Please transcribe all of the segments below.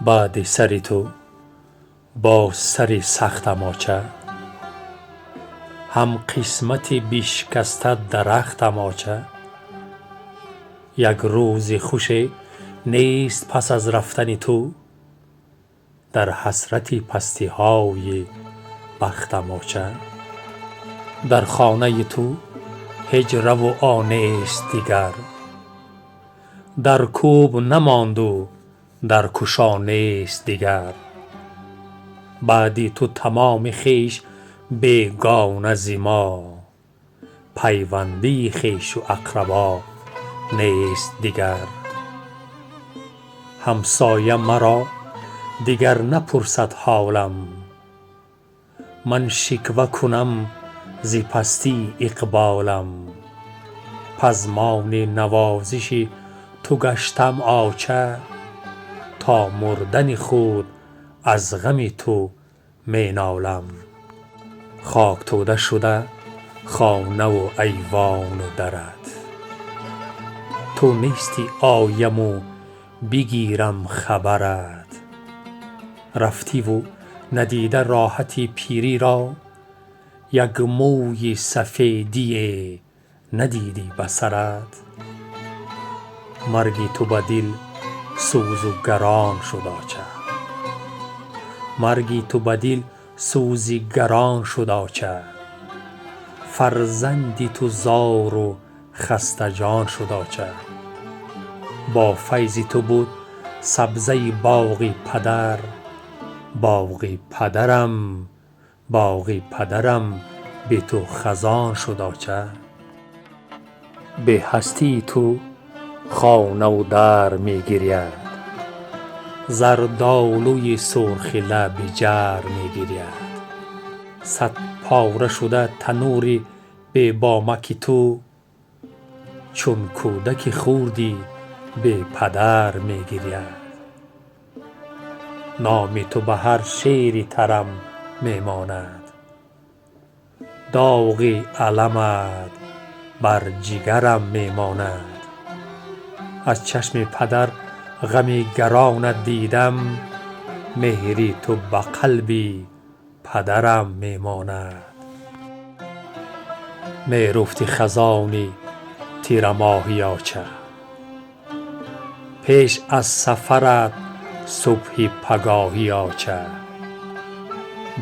بعد سر تو با سر سختم آچه، هم قسمت بیشکسته درختم آچه. یک روز خوش نیست پس از رفتن تو، در حسرت پستی های بختم آچه. در خانه تو هجر و آنست دیگر، در کوب نماند و در کشا نیست دیگر. بعد تو تمام خویش بیگانه ز ما، پیوندی خویش و اقربا نیست دیگر. همسایه مرا دیگر نپرسد حالم، من شکوه کنم ز پستی اقبالم. پزمان نوازش تو گشتم آچه، تا مردن خود از غم تو می نالم. خاک توده شده خانه و ایوان و درت، تو نیستی آیم و بگیرم خبرت. رفتی و ندیده راحت پیری را، یک موی سفیدی ندیدی به سرت. مرگ تو به دل سوز و گران شد آچه، مرگ تو به دل سوزی گران شد آچه. فرزند تو زار و خسته جان شد آچه، با فیض تو بود سبزه باغ پدر. باغ پدرم باغ پدرم بی تو خزان شد آچه. به هستی تو خانه و در می گرید، زردآلوی سرخ لب جگر می گرید. صد پاره شده تنور بی بامک تو، چون کودک خردی بی پدر می گرید. نام تو به هر شعر ترم می ماند، داغ علمت بر جگرم می ماند. از چشم پدر غم گرانت دیدم، مهر تو به قلب پدرم می ماند. می رفتی خزان تیر ماهی آچه، پیش از سفرت صبح پگاهی آچه.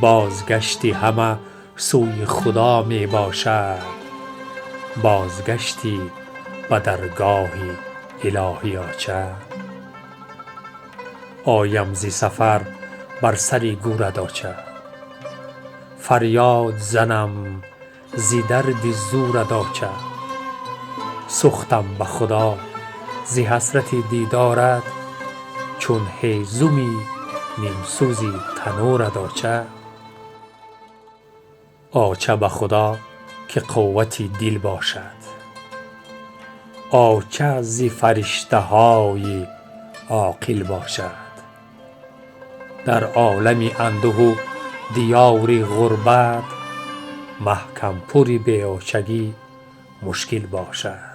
بازگشتی همه سوی خدا می باشد، بازگشتی به درگاه الهی آچه. آیم ز سفر بر سر گورت آچه، فریاد زنم ز درد زورت آچه. سوختم به خدا ز حسرت دیدارت، چون هیزمی نیم سوز تنورت آچه. آچه به خدا که قوت دل باشد، آچه ز فرشته های عاقل باشد. در عالم انده و دیار غربت، محکم پور بی آچگی مشکل باشد.